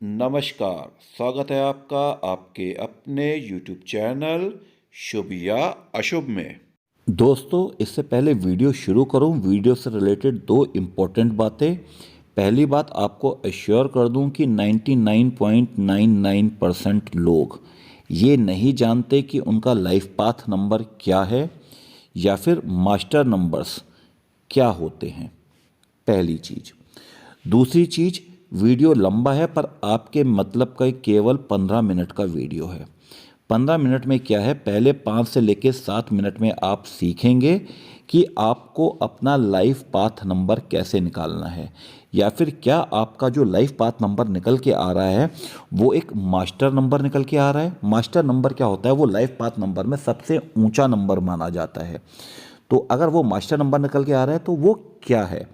नमस्कार, स्वागत है आपका आपके अपने YouTube चैनल शुभ या अशुभ में। दोस्तों, इससे पहले वीडियो शुरू करूं, वीडियो से रिलेटेड दो इम्पोर्टेंट बातें। पहली बात आपको एश्योर कर दूं कि 99.99% लोग ये नहीं जानते कि उनका लाइफ पाथ नंबर क्या है या फिर मास्टर नंबर्स क्या होते हैं। पहली चीज़। दूसरी चीज़, वीडियो लंबा है पर आपके मतलब का केवल 15 मिनट का वीडियो है। 15 मिनट में क्या है, पहले 5 से लेकर 7 मिनट में आप सीखेंगे कि आपको अपना लाइफ पाथ नंबर कैसे निकालना है, या फिर क्या आपका जो लाइफ पाथ नंबर निकल के आ रहा है वो एक मास्टर नंबर निकल के आ रहा है। मास्टर नंबर क्या होता है, वो लाइफ पाथ नंबर में सबसे ऊंचा नंबर माना जाता है। तो अगर वो मास्टर नंबर निकल के आ रहा है तो वो क्या है,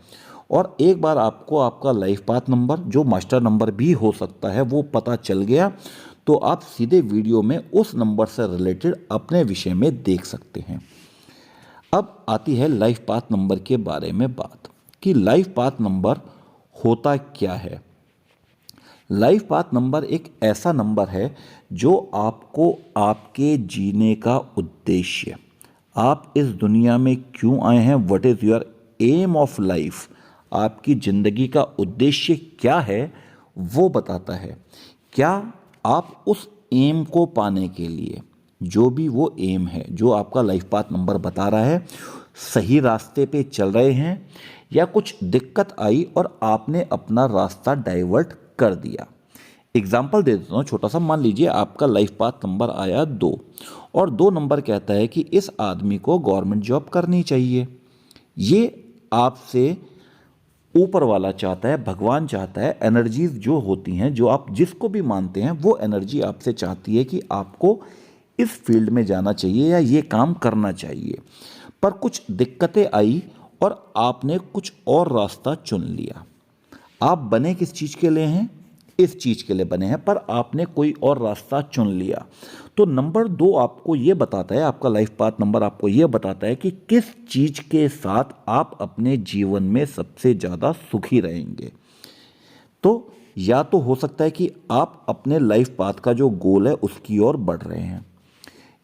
और एक बार आपको आपका लाइफ पाथ नंबर जो मास्टर नंबर भी हो सकता है वो पता चल गया तो आप सीधे वीडियो में उस नंबर से रिलेटेड अपने विषय में देख सकते हैं। अब आती है लाइफ पाथ नंबर के बारे में बात कि लाइफ पाथ नंबर होता क्या है। लाइफ पाथ नंबर एक ऐसा नंबर है जो आपको आपके जीने का उद्देश्य, आप इस दुनिया में क्यों आए हैं, what is your aim of life, आपकी ज़िंदगी का उद्देश्य क्या है वो बताता है। क्या आप उस एम को पाने के लिए, जो भी वो एम है जो आपका लाइफ पाथ नंबर बता रहा है, सही रास्ते पे चल रहे हैं या कुछ दिक्कत आई और आपने अपना रास्ता डाइवर्ट कर दिया। एग्जाम्पल दे देता हूँ छोटा सा। मान लीजिए आपका लाइफ पाथ नंबर आया 2 और 2 नंबर कहता है कि इस आदमी को गवर्नमेंट जॉब करनी चाहिए। ये आपसे ऊपर वाला चाहता है, भगवान चाहता है, एनर्जीज जो होती हैं, जो आप जिसको भी मानते हैं, वो एनर्जी आपसे चाहती है कि आपको इस फील्ड में जाना चाहिए या ये काम करना चाहिए। पर कुछ दिक्कतें आई और आपने कुछ और रास्ता चुन लिया। आप बने किस चीज़ के लिए हैं, इस चीज़ के लिए बने हैं, पर आपने कोई और रास्ता चुन लिया। तो नंबर 2 आपको ये बताता है, आपका लाइफ पाथ नंबर आपको ये बताता है कि किस चीज़ के साथ आप अपने जीवन में सबसे ज़्यादा सुखी रहेंगे। तो या तो हो सकता है कि आप अपने लाइफ पाथ का जो गोल है उसकी ओर बढ़ रहे हैं,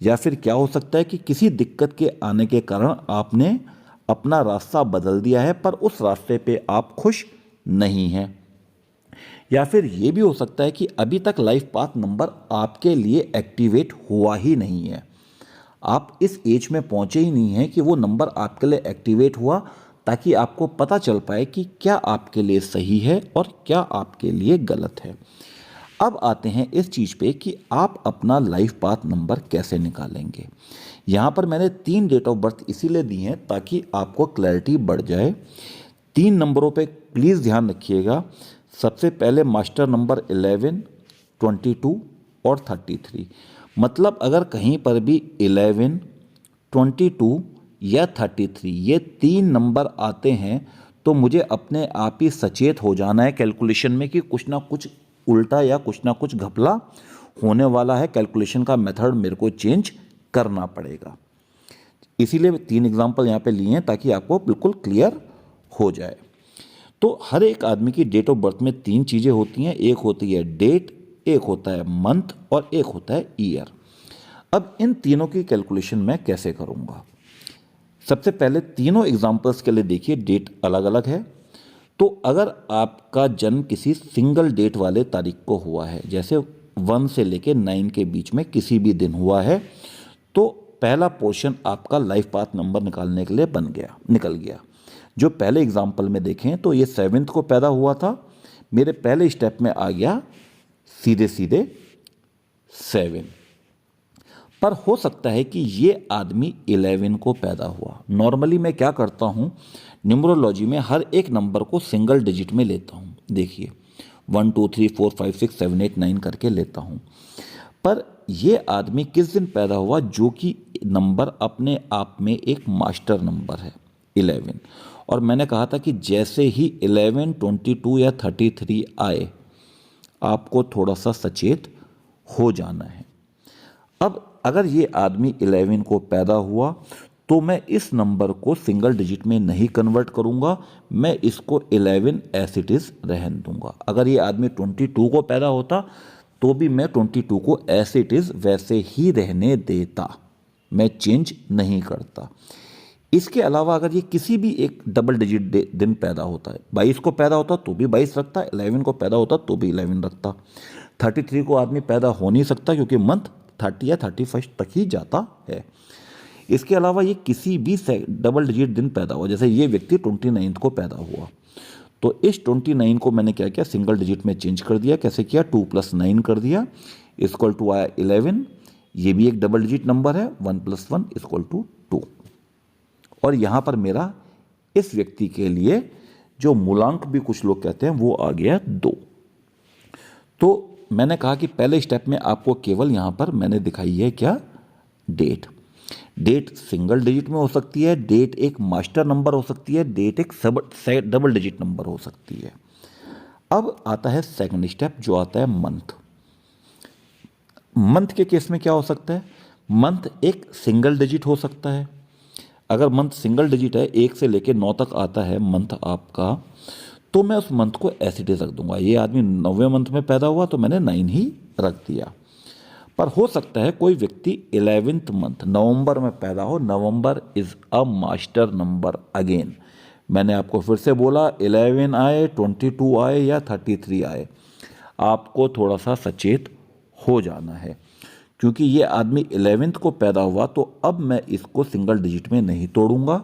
या फिर क्या हो सकता है कि किसी दिक्कत के आने के कारण आपने अपना रास्ता बदल दिया है पर उस रास्ते पे आप खुश नहीं हैं। या फिर ये भी हो सकता है कि अभी तक लाइफ पाथ नंबर आपके लिए एक्टिवेट हुआ ही नहीं है, आप इस एज में पहुंचे ही नहीं हैं कि वो नंबर आपके लिए एक्टिवेट हुआ, ताकि आपको पता चल पाए कि क्या आपके लिए सही है और क्या आपके लिए गलत है। अब आते हैं इस चीज़ पे कि आप अपना लाइफ पाथ नंबर कैसे निकालेंगे। यहाँ पर मैंने 3 डेट ऑफ बर्थ इसीलिए दी हैं ताकि आपको क्लैरिटी बढ़ जाए। 3 नंबरों पे प्लीज़ ध्यान रखिएगा। सबसे पहले मास्टर नंबर 11, 22 और 33। मतलब अगर कहीं पर भी 11, 22 या 33 ये 3 नंबर आते हैं तो मुझे अपने आप ही सचेत हो जाना है कैलकुलेशन में कि कुछ ना कुछ उल्टा या कुछ ना कुछ घपला होने वाला है। कैलकुलेशन का मेथड मेरे को चेंज करना पड़ेगा। इसीलिए 3 एग्जाम्पल यहाँ पे लिए हैं ताकि आपको बिल्कुल क्लियर हो जाए। तो हर एक आदमी की डेट ऑफ बर्थ में 3 चीज़ें होती हैं। एक होती है डेट, एक होता है मंथ और एक होता है ईयर। अब इन तीनों की कैलकुलेशन मैं कैसे करूँगा। सबसे पहले तीनों एग्जाम्पल्स के लिए देखिए डेट अलग अलग है। तो अगर आपका जन्म किसी सिंगल डेट वाले तारीख को हुआ है, जैसे 1 से लेके 9 के बीच में किसी भी दिन हुआ है, तो पहला पोर्शन आपका लाइफ पाथ नंबर निकालने के लिए निकल गया। जो पहले एग्जाम्पल में देखें तो ये 7th को पैदा हुआ था, मेरे पहले स्टेप में आ गया सीधे सीधे 7। पर हो सकता है कि ये आदमी 11 को पैदा हुआ। नॉर्मली मैं क्या करता हूँ, न्यूमरोलॉजी में हर एक नंबर को सिंगल डिजिट में लेता हूँ। देखिए 1 2 3 4 5 6 7 8 9 करके लेता हूँ। पर ये आदमी किस दिन पैदा हुआ, जो कि नंबर अपने आप में एक मास्टर नंबर है 11। और मैंने कहा था कि जैसे ही 11, 22 या 33 आए आपको थोड़ा सा सचेत हो जाना है। अब अगर ये आदमी 11 को पैदा हुआ तो मैं इस नंबर को सिंगल डिजिट में नहीं कन्वर्ट करूंगा, मैं इसको 11 एज इट इज़ रहने दूंगा। अगर ये आदमी 22 को पैदा होता तो भी मैं 22 को एज इट इज़ वैसे ही रहने देता, मैं चेंज नहीं करता। इसके अलावा अगर ये किसी भी एक डबल डिजिट दिन पैदा होता है, 22 को पैदा होता तो भी 22 रखता, 11 को पैदा होता तो भी 11 रखता, 33 को आदमी पैदा हो नहीं सकता क्योंकि मंथ 30 या 31 तक ही जाता है। इसके अलावा ये किसी भी डबल डिजिट दिन पैदा हुआ, जैसे ये व्यक्ति 29 को पैदा हुआ, तो इस 29 को मैंने क्या किया, सिंगल डिजिट में चेंज कर दिया। कैसे किया, 2 + 9 कर दिया, इक्वल टू आया 11। ये भी एक डबल डिजिट नंबर है, 1 + 1 = 2। और यहाँ पर मेरा इस व्यक्ति के लिए जो मूलांक भी कुछ लोग कहते हैं वो आ गया 2। तो मैंने कहा कि पहले स्टेप में आपको केवल यहाँ पर मैंने दिखाई है क्या, डेट। डेट सिंगल डिजिट में हो सकती है, डेट एक मास्टर नंबर हो सकती है, डेट एक डबल डिजिट नंबर हो सकती है। अब आता है सेकंड स्टेप जो आता है मंथ। मंथ के केस में क्या हो सकता है, मंथ एक सिंगल डिजिट हो सकता है। अगर मंथ सिंगल डिजिट है, 1 से लेकर 9 तक आता है मंथ आपका, तो मैं उस मंथ को ऐसे ही रख दूंगा। ये आदमी 9वें मंथ में पैदा हुआ तो मैंने 9 ही रख दिया। पर हो सकता है कोई व्यक्ति 11th मंथ नवंबर में पैदा हो, November is a master number again. मैंने आपको फिर से बोला 11 आए, 22 आए या 33 आए, आपको थोड़ा सा सचेत हो जाना है, क्योंकि ये आदमी 11th को पैदा हुआ तो अब मैं इसको सिंगल डिजिट में नहीं तोड़ूंगा,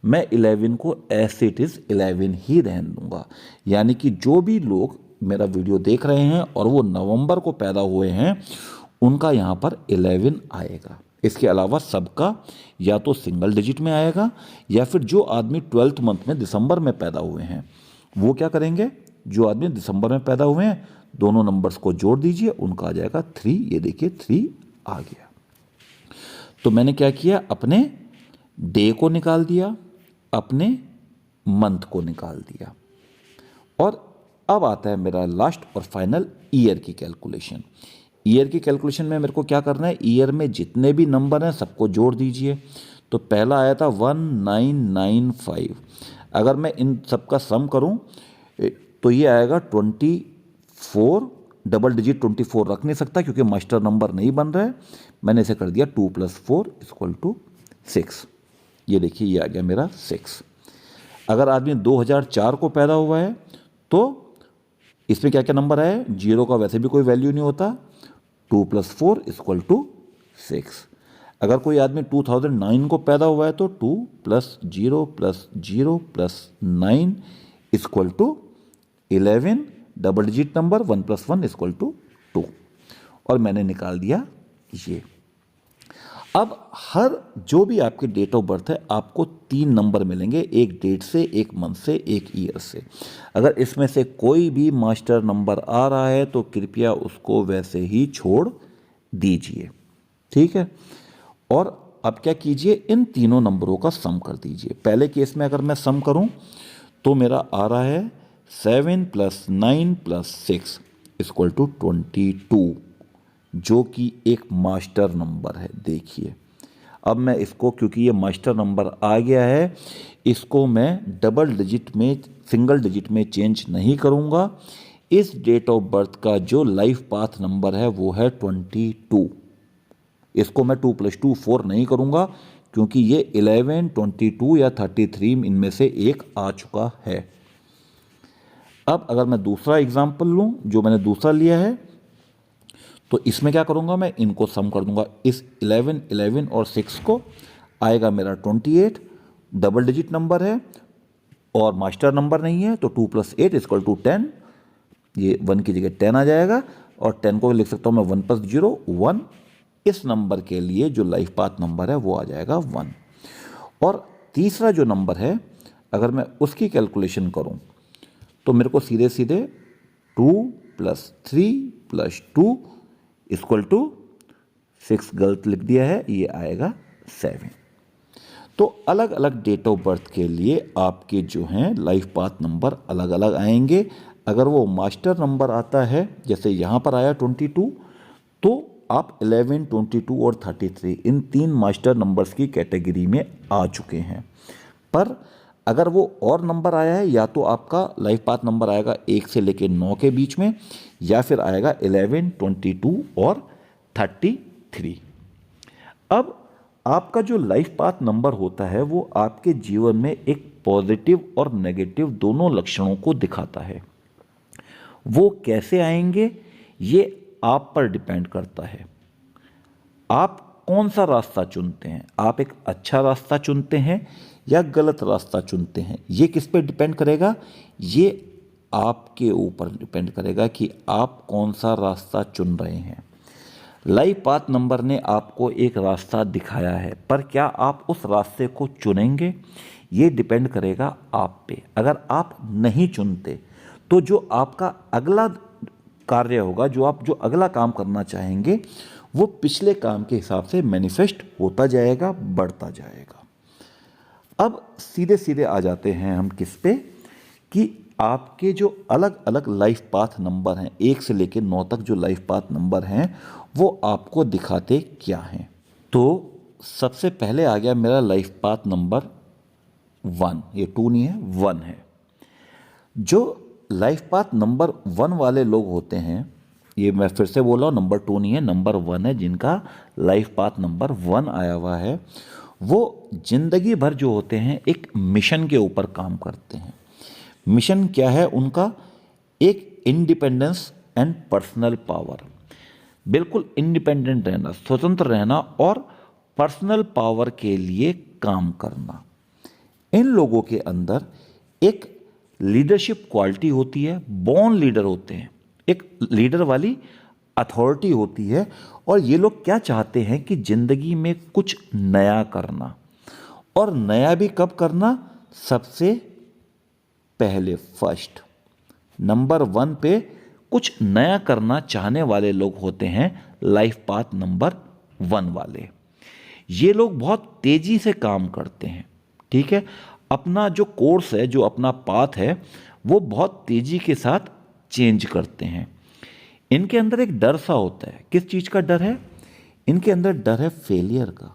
मैं 11 को एज इट इज़ 11 ही रहने दूंगा। यानी कि जो भी लोग मेरा वीडियो देख रहे हैं और वो नवंबर को पैदा हुए हैं, उनका यहाँ पर 11 आएगा। इसके अलावा सबका या तो सिंगल डिजिट में आएगा, या फिर जो आदमी 12th मंथ में दिसंबर में पैदा हुए हैं वो क्या करेंगे, जो आदमी दिसंबर में पैदा हुए हैं दोनों नंबर्स को जोड़ दीजिए, उनका आ जाएगा 3। ये देखिए 3 आ गया। तो मैंने क्या किया, अपने डे को निकाल दिया, अपने मंथ को निकाल दिया, और अब आता है मेरा लास्ट और फाइनल ईयर की कैलकुलेशन। ईयर की कैलकुलेशन में मेरे को क्या करना है, ईयर में जितने भी नंबर हैं सबको जोड़ दीजिए। तो पहला आया था 1995, अगर मैं इन सबका सम करूं तो ये आएगा 24। डबल डिजिट 24 रख नहीं सकता क्योंकि मास्टर नंबर नहीं बन रहा है, मैंने इसे कर दिया 2 + 4 = 6। ये देखिए ये आ गया मेरा 6। अगर आदमी 2004 को पैदा हुआ है तो इसमें क्या क्या नंबर आए, 0 का वैसे भी कोई वैल्यू नहीं होता, 2 + 4 = 6। अगर कोई आदमी 2009 को पैदा हुआ है तो 2 + 0 + 0 + 9 = 11। डबल डिजिट नंबर 1 + 1 = 2, और मैंने निकाल दिया ये। अब हर जो भी आपकी डेट ऑफ बर्थ है आपको 3 नंबर मिलेंगे, एक डेट से, एक मंथ से, एक ईयर से। अगर इसमें से कोई भी मास्टर नंबर आ रहा है तो कृपया उसको वैसे ही छोड़ दीजिए, ठीक है। और अब क्या कीजिए, इन तीनों नंबरों का सम कर दीजिए। पहले केस में अगर मैं सम करूं तो मेरा आ रहा है 7 + 9 + 6 = 22, जो कि एक मास्टर नंबर है। देखिए अब मैं इसको, क्योंकि ये मास्टर नंबर आ गया है, इसको मैं डबल डिजिट में, सिंगल डिजिट में चेंज नहीं करूँगा। इस डेट ऑफ बर्थ का जो लाइफ पाथ नंबर है वो है 22। इसको मैं 2 + 2 4 नहीं करूँगा क्योंकि ये 11, 22 या 33 इनमें से एक आ चुका है। अब अगर मैं दूसरा एग्जाम्पल लूँ, जो मैंने दूसरा लिया है, तो इसमें क्या करूँगा, मैं इनको सम कर दूंगा। इस 11, 11 और 6 को आएगा मेरा 28, डबल डिजिट नंबर है और मास्टर नंबर नहीं है, तो 2 + 8 = 10। ये 1 की जगह 10 आ जाएगा, और 10 को लिख सकता हूँ मैं 1 + 0 1। इस नंबर के लिए जो लाइफ पाथ नंबर है वो आ जाएगा 1। और तीसरा जो नंबर है अगर मैं उसकी कैलकुलेशन करूं तो मेरे को सीधे सीधे 2 + 3 + 2 = 6 गलत लिख दिया है, ये आएगा 7। तो अलग अलग डेट ऑफ बर्थ के लिए आपके जो हैं लाइफ पाथ नंबर अलग अलग आएंगे। अगर वो मास्टर नंबर आता है, जैसे यहाँ पर आया 22, तो आप 11, 22 और 33 इन 3 मास्टर नंबर्स की कैटेगरी में आ चुके हैं। पर अगर वो और नंबर आया है, या तो आपका लाइफ पाथ नंबर आएगा 1 से लेके 9 के बीच में, या फिर आएगा 11, 22 और 33। अब आपका जो लाइफ पाथ नंबर होता है वो आपके जीवन में एक पॉजिटिव और नेगेटिव दोनों लक्षणों को दिखाता है। वो कैसे आएंगे ये आप पर डिपेंड करता है। आप कौन सा रास्ता चुनते हैं, आप एक अच्छा रास्ता चुनते हैं या गलत रास्ता चुनते हैं, ये किस पे डिपेंड करेगा, ये आपके ऊपर डिपेंड करेगा कि आप कौन सा रास्ता चुन रहे हैं। लाइफ पाथ नंबर ने आपको एक रास्ता दिखाया है, पर क्या आप उस रास्ते को चुनेंगे, ये डिपेंड करेगा आप पे। अगर आप नहीं चुनते तो जो आपका अगला कार्य होगा, जो अगला काम करना चाहेंगे, वो पिछले काम के हिसाब से मैनिफेस्ट होता जाएगा, बढ़ता जाएगा। अब सीधे सीधे आ जाते हैं हम किस पे, कि आपके जो अलग अलग लाइफ पाथ नंबर हैं, 1 से लेकर 9 तक जो लाइफ पाथ नंबर हैं, वो आपको दिखाते क्या हैं। तो सबसे पहले आ गया मेरा लाइफ पाथ नंबर 1, ये 2 नहीं है, 1 है। जो लाइफ पाथ नंबर 1 वाले लोग होते हैं, ये मैं फिर से बोल रहा हूँ, नंबर 2 नहीं है, नंबर 1 है, जिनका लाइफ पाथ नंबर 1 आया हुआ है, वो जिंदगी भर जो होते हैं एक मिशन के ऊपर काम करते हैं। मिशन क्या है उनका, एक इंडिपेंडेंस एंड पर्सनल पावर, बिल्कुल इंडिपेंडेंट रहना, स्वतंत्र रहना और पर्सनल पावर के लिए काम करना। इन लोगों के अंदर एक लीडरशिप क्वालिटी होती है, बॉर्न लीडर होते हैं, एक लीडर वाली अथॉरिटी होती है। और ये लोग क्या चाहते हैं कि जिंदगी में कुछ नया करना, और नया भी कब करना, सबसे पहले, फर्स्ट नंबर 1 पे कुछ नया करना चाहने वाले लोग होते हैं लाइफ पाथ नंबर 1 वाले। ये लोग बहुत तेजी से काम करते हैं, ठीक है, अपना जो कोर्स है, जो अपना पाथ है, वो बहुत तेजी के साथ चेंज करते हैं। इनके अंदर एक डर सा होता है, किस चीज़ का डर है, इनके अंदर डर है फेलियर का,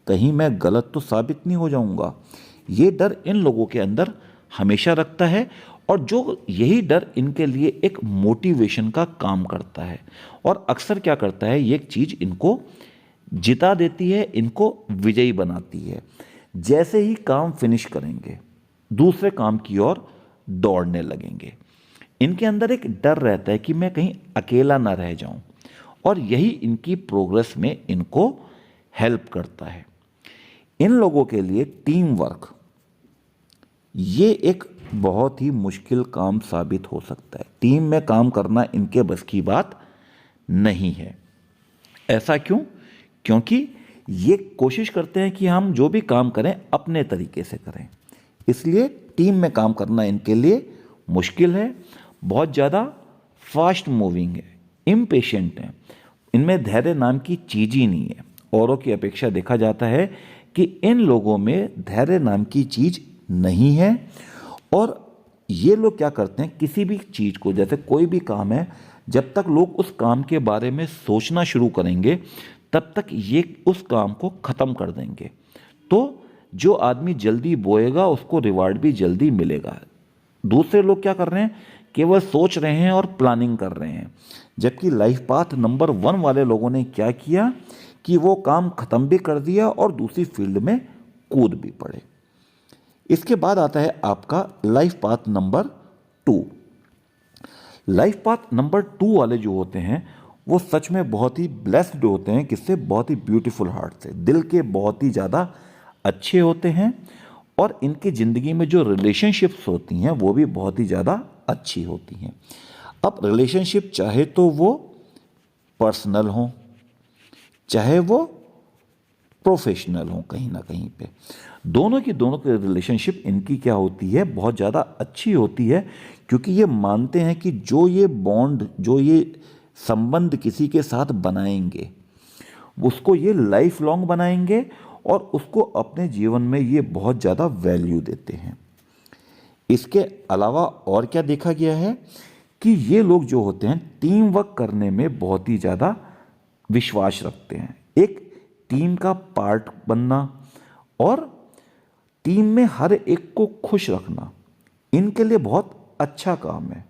कहीं मैं गलत तो साबित नहीं हो जाऊंगा। ये डर इन लोगों के अंदर हमेशा रखता है, और जो यही डर इनके लिए एक मोटिवेशन का काम करता है, और अक्सर क्या करता है, ये एक चीज़ इनको जिता देती है, इनको विजयी बनाती है। जैसे ही काम फिनिश करेंगे, दूसरे काम की ओर दौड़ने लगेंगे। इनके अंदर एक डर रहता है कि मैं कहीं अकेला ना रह जाऊं, और यही इनकी प्रोग्रेस में इनको हेल्प करता है। इन लोगों के लिए टीम वर्क ये एक बहुत ही मुश्किल काम साबित हो सकता है। टीम में काम करना इनके बस की बात नहीं है। ऐसा क्यों? क्योंकि ये कोशिश करते हैं कि हम जो भी काम करें अपने तरीके से करें, इसलिए टीम में काम करना इनके लिए मुश्किल है। बहुत ज़्यादा फास्ट मूविंग है, इम्पेशेंट है, इनमें धैर्य नाम की चीज़ ही नहीं है। औरों की अपेक्षा देखा जाता है कि इन लोगों में धैर्य नाम की चीज़ नहीं है। और ये लोग क्या करते हैं, किसी भी चीज़ को, जैसे कोई भी काम है, जब तक लोग उस काम के बारे में सोचना शुरू करेंगे तब तक ये उस काम को ख़त्म कर देंगे। तो जो आदमी जल्दी बोएगा उसको रिवार्ड भी जल्दी मिलेगा। दूसरे लोग क्या कर रहे हैं, केवल सोच रहे हैं और प्लानिंग कर रहे हैं। जबकि लाइफ पाथ नंबर 1 वाले लोगों ने क्या किया कि वो काम ख़त्म भी कर दिया और दूसरी फील्ड में कूद भी पड़े। इसके बाद आता है आपका life path number 2। Life path number 2 वाले जो होते हैं वो सच में बहुत ही ब्लेस्ड होते हैं, किससे, बहुत ही ब्यूटीफुल हार्ट से, दिल के बहुत ही ज़्यादा अच्छे होते हैं। और इनकी ज़िंदगी में जो रिलेशनशिप्स होती हैं वो भी बहुत ही ज़्यादा अच्छी होती हैं। अब रिलेशनशिप चाहे तो वो पर्सनल हो, चाहे वो प्रोफेशनल हो, कहीं ना कहीं पे दोनों की रिलेशनशिप इनकी क्या होती है, बहुत ज़्यादा अच्छी होती है। क्योंकि ये मानते हैं कि जो ये बॉन्ड, जो ये संबंध किसी के साथ बनाएंगे उसको ये लाइफ लॉन्ग बनाएंगे, और उसको अपने जीवन में ये बहुत ज़्यादा वैल्यू देते हैं। इसके अलावा और क्या देखा गया है कि ये लोग जो होते हैं टीम वर्क करने में बहुत ही ज़्यादा विश्वास रखते हैं, एक टीम का पार्ट बनना और टीम में हर एक को खुश रखना इनके लिए बहुत अच्छा काम है।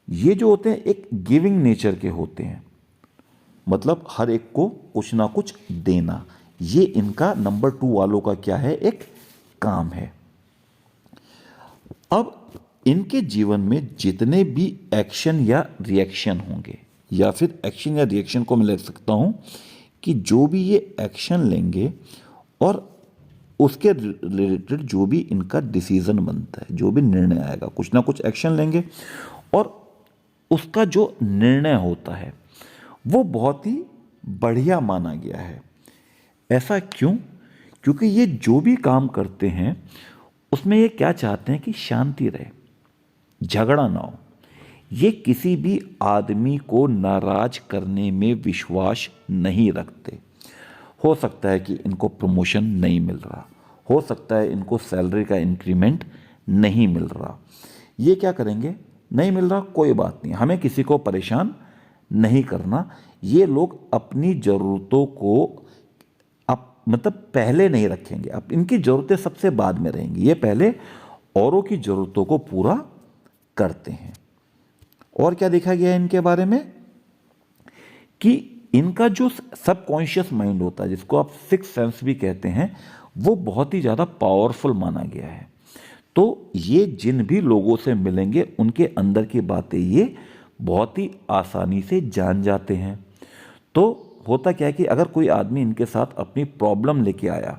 ये जो होते हैं एक गिविंग नेचर के होते हैं, मतलब हर एक को कुछ ना कुछ देना, ये इनका नंबर 2 वालों का क्या है, एक काम है। अब इनके जीवन में जितने भी एक्शन या रिएक्शन होंगे, या फिर एक्शन या रिएक्शन को मैं लिख सकता हूं कि जो भी ये एक्शन लेंगे और उसके रिलेटेड जो भी इनका डिसीजन बनता है, जो भी निर्णय आएगा, कुछ ना कुछ एक्शन लेंगे और उसका जो निर्णय होता है वो बहुत ही बढ़िया माना गया है। ऐसा क्यों? क्योंकि ये जो भी काम करते हैं उसमें ये क्या चाहते हैं कि शांति रहे, झगड़ा ना हो। ये किसी भी आदमी को नाराज करने में विश्वास नहीं रखते। हो सकता है कि इनको प्रमोशन नहीं मिल रहा, हो सकता है इनको सैलरी का इंक्रीमेंट नहीं मिल रहा, ये क्या करेंगे, नहीं मिल रहा कोई बात नहीं, हमें किसी को परेशान नहीं करना। ये लोग अपनी ज़रूरतों को मतलब पहले नहीं रखेंगे, अब इनकी ज़रूरतें सबसे बाद में रहेंगी, ये पहले औरों की ज़रूरतों को पूरा करते हैं। और क्या देखा गया है इनके बारे में कि इनका जो सबकॉन्शियस माइंड होता है, जिसको आप सिक्स सेंस भी कहते हैं, वो बहुत ही ज़्यादा पावरफुल माना गया है। तो ये जिन भी लोगों से मिलेंगे उनके अंदर की बातें ये बहुत ही आसानी से जान जाते हैं। तो होता क्या है कि अगर कोई आदमी इनके साथ अपनी प्रॉब्लम लेके आया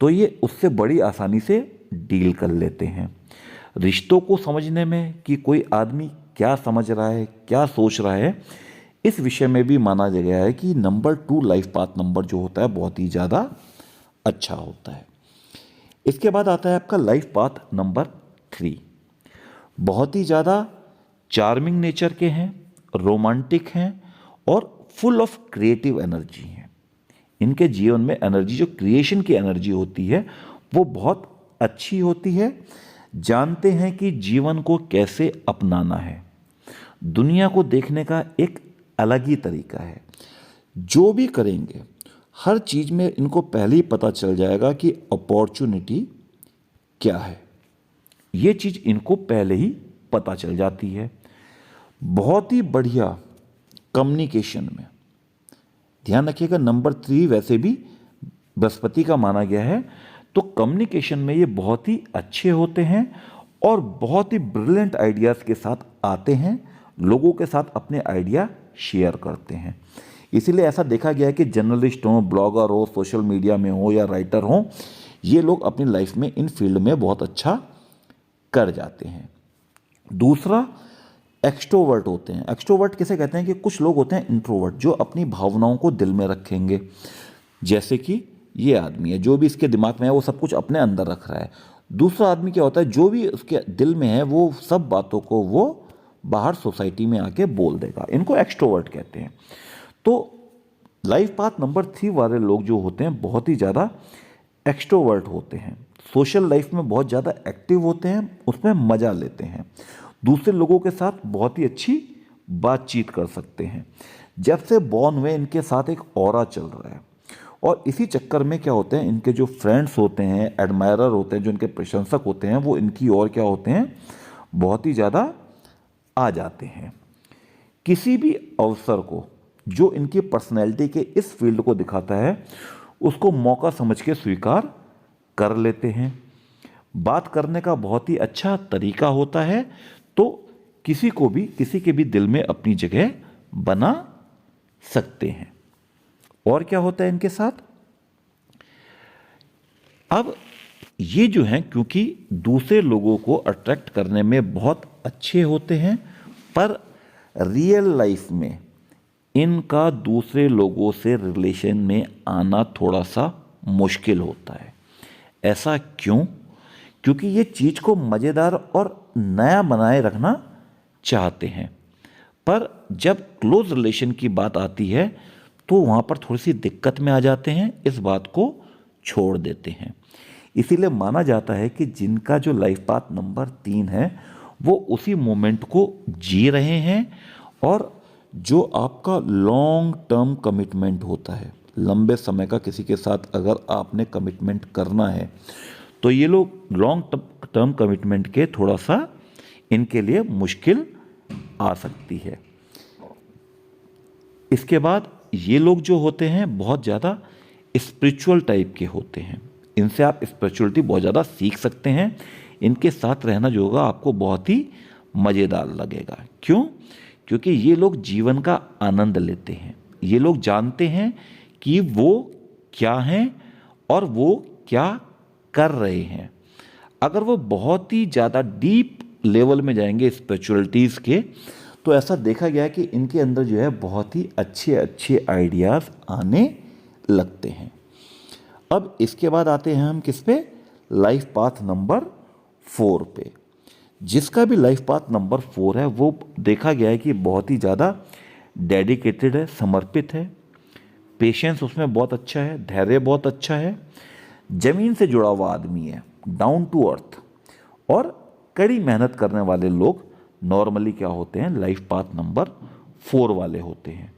तो ये उससे बड़ी आसानी से डील कर लेते हैं। रिश्तों को समझने में कि कोई आदमी क्या समझ रहा है, क्या सोच रहा है, इस विषय में भी माना गया है कि नंबर 2 लाइफ पाथ नंबर जो होता है बहुत ही ज़्यादा अच्छा होता है। इसके बाद आता है आपका लाइफ पाथ नंबर 3। बहुत ही ज़्यादा चार्मिंग नेचर के हैं, रोमांटिक हैं और फुल ऑफ क्रिएटिव एनर्जी हैं। इनके जीवन में एनर्जी, जो क्रिएशन की एनर्जी होती है, वो बहुत अच्छी होती है। जानते हैं कि जीवन को कैसे अपनाना है, दुनिया को देखने का एक अलग ही तरीका है। जो भी करेंगे हर चीज़ में इनको पहले ही पता चल जाएगा कि अपॉर्चुनिटी क्या है, ये चीज़ इनको पहले ही पता चल जाती है। बहुत ही बढ़िया कम्युनिकेशन में, ध्यान रखिएगा नंबर 3 वैसे भी बृहस्पति का माना गया है, तो कम्युनिकेशन में ये बहुत ही अच्छे होते हैं और बहुत ही ब्रिलियंट आइडियाज़ के साथ आते हैं, लोगों के साथ अपने आइडिया शेयर करते हैं। इसीलिए ऐसा देखा गया है कि जर्नलिस्ट हो, ब्लॉगर हो, सोशल मीडिया में हो या राइटर हो, ये लोग अपनी लाइफ में इन फील्ड में बहुत अच्छा कर जाते हैं। दूसरा, एक्सट्रोवर्ट होते हैं। एक्सट्रोवर्ट किसे कहते हैं कि कुछ लोग होते हैं इंट्रोवर्ट, जो अपनी भावनाओं को दिल में रखेंगे। जैसे कि ये आदमी है, जो भी इसके दिमाग में है वो सब कुछ अपने अंदर रख रहा है। दूसरा आदमी क्या होता है, जो भी उसके दिल में है वो सब बातों को वो बाहर सोसाइटी में आके बोल देगा। इनको एक्सट्रोवर्ट कहते हैं। तो लाइफ पाथ नंबर 3 वाले लोग जो होते हैं बहुत ही ज़्यादा एक्सट्रोवर्ट होते हैं, सोशल लाइफ में बहुत ज़्यादा एक्टिव होते हैं, उसमें मज़ा लेते हैं, दूसरे लोगों के साथ बहुत ही अच्छी बातचीत कर सकते हैं। जब से बॉर्न हुए इनके साथ एक ऑरा चल रहा है और इसी चक्कर में क्या होते हैं, इनके जो फ्रेंड्स होते हैं, एडमायरर होते हैं, जो इनके प्रशंसक होते हैं, वो इनकी ओर क्या होते हैं, बहुत ही ज़्यादा आ जाते हैं। किसी भी अवसर को जो इनकी पर्सनैलिटी के इस फील्ड को दिखाता है उसको मौका समझ के स्वीकार कर लेते हैं। बात करने का बहुत ही अच्छा तरीका होता है, तो किसी को भी, किसी के भी दिल में अपनी जगह बना सकते हैं। और क्या होता है इनके साथ, अब ये जो हैं क्योंकि दूसरे लोगों को अट्रैक्ट करने में बहुत अच्छे होते हैं, पर रियल लाइफ में इनका दूसरे लोगों से रिलेशन में आना थोड़ा सा मुश्किल होता है। ऐसा क्यों? क्योंकि ये चीज़ को मज़ेदार और नया बनाए रखना चाहते हैं, पर जब क्लोज रिलेशन की बात आती है तो वहाँ पर थोड़ी सी दिक्कत में आ जाते हैं, इस बात को छोड़ देते हैं। इसीलिए माना जाता है कि जिनका जो लाइफ पाथ नंबर 3 है वो उसी मोमेंट को जी रहे हैं और जो आपका लॉन्ग टर्म कमिटमेंट होता है, लंबे समय का किसी के साथ अगर आपने कमिटमेंट करना है तो ये लोग लॉन्ग टर्म कमिटमेंट के थोड़ा सा इनके लिए मुश्किल आ सकती है। इसके बाद ये लोग जो होते हैं बहुत ज़्यादा स्पिरिचुअल टाइप के होते हैं, इनसे आप स्पिरिचुअलिटी बहुत ज़्यादा सीख सकते हैं। इनके साथ रहना जो होगा आपको बहुत ही मज़ेदार लगेगा। क्यों? क्योंकि ये लोग जीवन का आनंद लेते हैं। ये लोग जानते हैं कि वो क्या हैं और वो क्या कर रहे हैं। अगर वो बहुत ही ज़्यादा डीप लेवल में जाएंगे स्पिरिचुअलिटीज़ के, तो ऐसा देखा गया है कि इनके अंदर जो है बहुत ही अच्छे अच्छे आइडियाज़ आने लगते हैं। अब इसके बाद आते हैं हम किस पे? लाइफ पाथ नंबर 4 पे। जिसका भी लाइफ पाथ नंबर 4 है वो देखा गया है कि बहुत ही ज़्यादा डेडिकेटेड है, समर्पित है, पेशेंस उसमें बहुत अच्छा है, धैर्य बहुत अच्छा है, ज़मीन से जुड़ा हुआ आदमी है, डाउन टू अर्थ, और कड़ी मेहनत करने वाले लोग नॉर्मली क्या होते हैं? लाइफ पाथ नंबर 4 वाले होते हैं।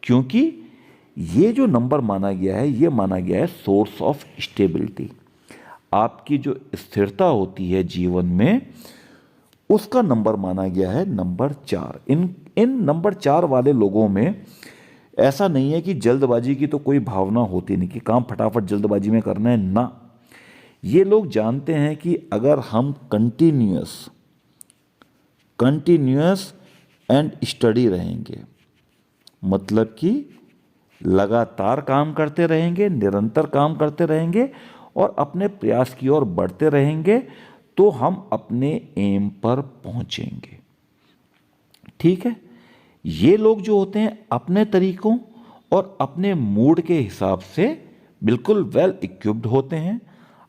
क्योंकि ये जो नंबर माना गया है, ये माना गया है सोर्स ऑफ स्टेबिलिटी। आपकी जो स्थिरता होती है जीवन में, उसका नंबर माना गया है नंबर 4। इन नंबर 4 वाले लोगों में ऐसा नहीं है कि जल्दबाजी की तो कोई भावना होती नहीं कि काम फटाफट जल्दबाजी में करना है ना। ये लोग जानते हैं कि अगर हम कंटिन्यूअस एंड स्टडी रहेंगे, मतलब कि लगातार काम करते रहेंगे, निरंतर काम करते रहेंगे और अपने प्रयास की ओर बढ़ते रहेंगे, तो हम अपने एम पर पहुंचेंगे। ठीक है? ये लोग जो होते हैं अपने तरीकों और अपने मूड के हिसाब से बिल्कुल वेल इक्विप्ड होते हैं,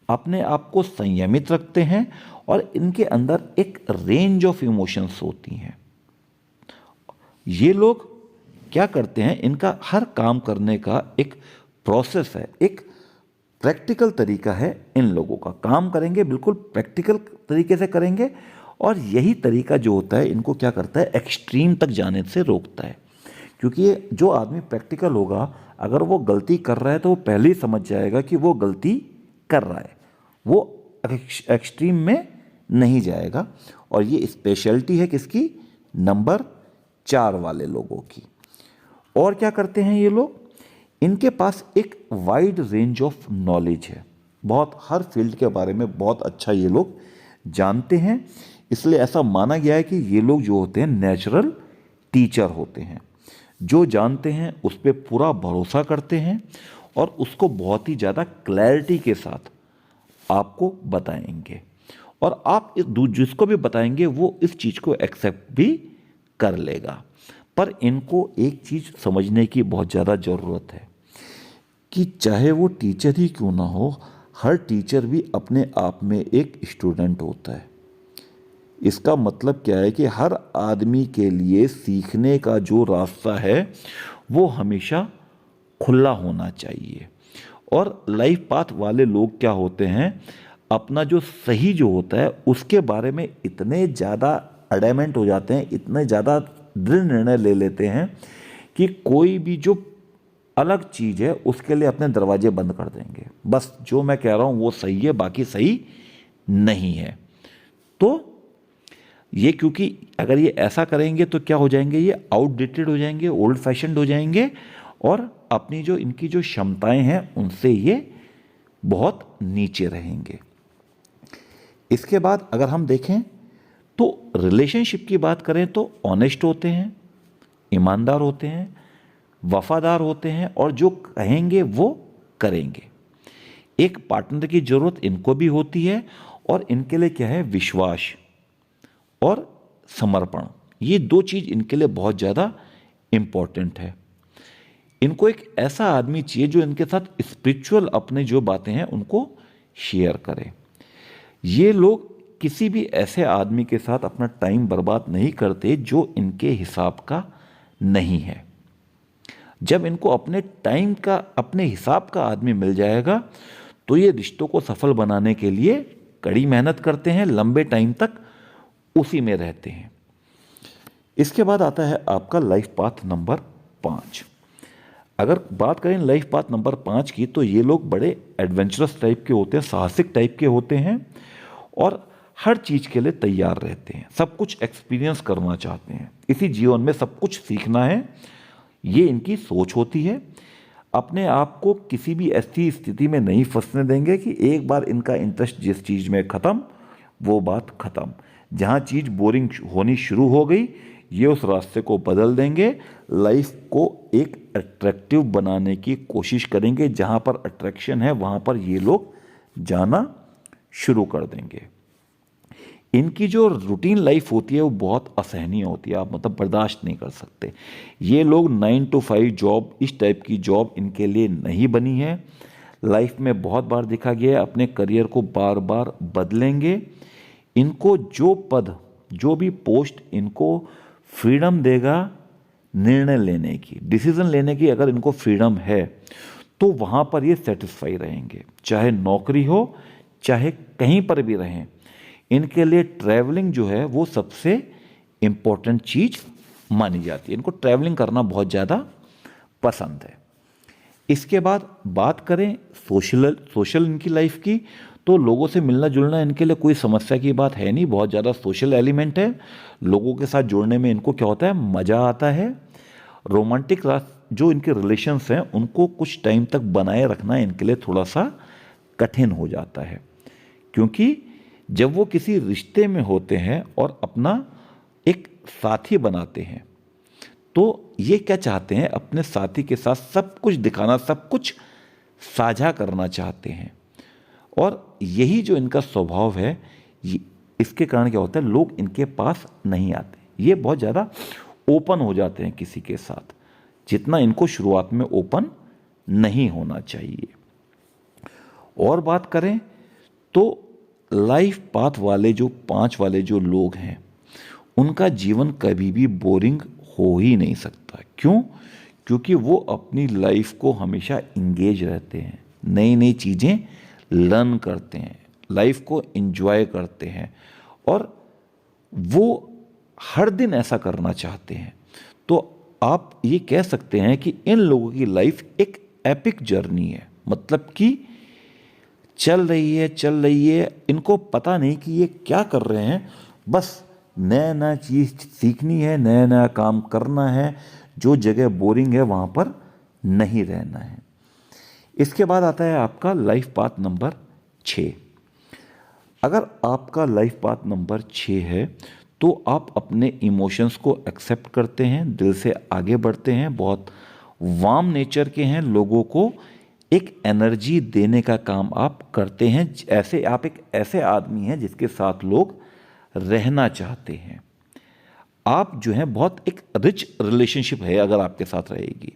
अपने आप को संयमित रखते हैं और इनके अंदर एक रेंज ऑफ इमोशंस होती हैं। ये लोग क्या करते हैं? इनका हर काम करने का एक प्रोसेस है, एक प्रैक्टिकल तरीका है। इन लोगों का काम करेंगे बिल्कुल प्रैक्टिकल तरीके से करेंगे, और यही तरीका जो होता है इनको क्या करता है? एक्सट्रीम तक जाने से रोकता है। क्योंकि ये जो आदमी प्रैक्टिकल होगा, अगर वो गलती कर रहा है तो वो पहले ही समझ जाएगा कि वो गलती कर रहा है, वो एक्सट्रीम में नहीं जाएगा। और ये स्पेशलिटी है किसकी? नंबर 4 वाले लोगों की। और क्या करते हैं ये लोग? इनके पास एक वाइड रेंज ऑफ नॉलेज है, बहुत हर फील्ड के बारे में बहुत अच्छा ये लोग जानते हैं। इसलिए ऐसा माना गया है कि ये लोग जो होते हैं नेचुरल टीचर होते हैं, जो जानते हैं उस पर पूरा भरोसा करते हैं और उसको बहुत ही ज़्यादा क्लैरिटी के साथ आपको बताएंगे, और आप जिसको भी बताएंगे वो इस चीज़ को एक्सेप्ट भी कर लेगा। पर इनको एक चीज़ समझने की बहुत ज़्यादा ज़रूरत है कि चाहे वो टीचर ही क्यों ना हो, हर टीचर भी अपने आप में एक स्टूडेंट होता है। इसका मतलब क्या है कि हर आदमी के लिए सीखने का जो रास्ता है वो हमेशा खुला होना चाहिए। और लाइफ पाथ वाले लोग क्या होते हैं? अपना जो सही जो होता है उसके बारे में इतने ज़्यादा अडैमेंट हो जाते हैं, इतने ज़्यादा दृढ़ निर्णय ले लेते हैं कि कोई भी जो अलग चीज़ है उसके लिए अपने दरवाजे बंद कर देंगे। बस जो मैं कह रहा हूँ वो सही है, बाकी सही नहीं है। तो ये क्योंकि अगर ये ऐसा करेंगे तो क्या हो जाएंगे? ये आउटडेटेड हो जाएंगे, ओल्ड फैशन्ड हो जाएंगे, और अपनी जो इनकी जो क्षमताएं हैं उनसे ये बहुत नीचे रहेंगे। इसके बाद अगर हम देखें तो रिलेशनशिप की बात करें तो ऑनेस्ट होते हैं, ईमानदार होते हैं, वफादार होते हैं, और जो कहेंगे वो करेंगे। एक पार्टनर की ज़रूरत इनको भी होती है, और इनके लिए क्या है? विश्वास और समर्पण। ये 2 चीज़ इनके लिए बहुत ज़्यादा इम्पॉर्टेंट है। इनको एक ऐसा आदमी चाहिए जो इनके साथ स्पिरिचुअल अपने जो बातें हैं उनको शेयर करे। ये लोग किसी भी ऐसे आदमी के साथ अपना टाइम बर्बाद नहीं करते जो इनके हिसाब का नहीं है। जब इनको अपने टाइम का, अपने हिसाब का आदमी मिल जाएगा तो ये रिश्तों को सफल बनाने के लिए कड़ी मेहनत करते हैं, लंबे टाइम तक उसी में रहते हैं। इसके बाद आता है आपका लाइफ पाथ नंबर 5। अगर बात करें लाइफ पाथ नंबर 5 की, तो ये लोग बड़े एडवेंचरस टाइप के होते हैं, साहसिक टाइप के होते हैं और हर चीज़ के लिए तैयार रहते हैं, सब कुछ एक्सपीरियंस करना चाहते हैं, इसी जीवन में सब कुछ सीखना है, ये इनकी सोच होती है। अपने आप को किसी भी ऐसी स्थिति में नहीं फंसने देंगे कि एक बार इनका इंटरेस्ट जिस चीज़ में ख़त्म, वो बात ख़त्म। जहाँ चीज़ बोरिंग होनी शुरू हो गई, ये उस रास्ते को बदल देंगे, लाइफ को एक अट्रैक्टिव बनाने की कोशिश करेंगे। जहाँ पर अट्रैक्शन है वहाँ पर ये लोग जाना शुरू कर देंगे। इनकी जो रूटीन लाइफ होती है वो बहुत असहनीय होती है, आप मतलब बर्दाश्त नहीं कर सकते। ये लोग 9 to 5 जॉब, इस टाइप की जॉब इनके लिए नहीं बनी है। लाइफ में बहुत बार देखा गया है, अपने करियर को बार बार बदलेंगे। इनको जो पद, जो भी पोस्ट इनको फ्रीडम देगा निर्णय लेने की, डिसीजन लेने की, अगर इनको फ्रीडम है तो वहाँ पर ये सेटिस्फाई रहेंगे। चाहे नौकरी हो, चाहे कहीं पर भी रहें, इनके लिए ट्रैवलिंग जो है वो सबसे इम्पोर्टेंट चीज़ मानी जाती है। इनको ट्रैवलिंग करना बहुत ज़्यादा पसंद है। इसके बाद बात करें सोशल इनकी लाइफ की, तो लोगों से मिलना जुलना इनके लिए कोई समस्या की बात है नहीं, बहुत ज़्यादा सोशल एलिमेंट है। लोगों के साथ जुड़ने में इनको क्या होता है, मज़ा आता है। रोमांटिक जो इनके रिलेशंस हैं उनको कुछ टाइम तक बनाए रखना इनके लिए थोड़ा सा कठिन हो जाता है, क्योंकि जब वो किसी रिश्ते में होते हैं और अपना एक साथी बनाते हैं, तो ये क्या चाहते हैं, अपने साथी के साथ सब कुछ दिखाना, सब कुछ साझा करना चाहते हैं। और यही जो इनका स्वभाव है, इसके कारण क्या होता है, लोग इनके पास नहीं आते। ये बहुत ज़्यादा ओपन हो जाते हैं किसी के साथ, जितना इनको शुरुआत में ओपन नहीं होना चाहिए। और बात करें तो लाइफ पाथ वाले जो 5 वाले जो लोग हैं, उनका जीवन कभी भी बोरिंग हो ही नहीं सकता। क्यों? क्योंकि वो अपनी लाइफ को हमेशा इंगेज रहते हैं, नई नई चीज़ें लर्न करते हैं, लाइफ को एंजॉय करते हैं और वो हर दिन ऐसा करना चाहते हैं। तो आप ये कह सकते हैं कि इन लोगों की लाइफ एक एपिक जर्नी है, मतलब कि चल रही है, इनको पता नहीं कि ये क्या कर रहे हैं, बस नया नया चीज़ सीखनी है, नया नया काम करना है, जो जगह बोरिंग है वहाँ पर नहीं रहना है। इसके बाद आता है आपका लाइफ पाथ नंबर 6। अगर आपका लाइफ पाथ नंबर 6 है तो आप अपने इमोशंस को एक्सेप्ट करते हैं, दिल से आगे बढ़ते हैं, बहुत वार्म नेचर के हैं, लोगों को एक एनर्जी देने का काम आप करते हैं। आप एक ऐसे आदमी हैं जिसके साथ लोग रहना चाहते हैं। आप जो हैं बहुत एक रिच रिलेशनशिप है अगर आपके साथ रहेगी,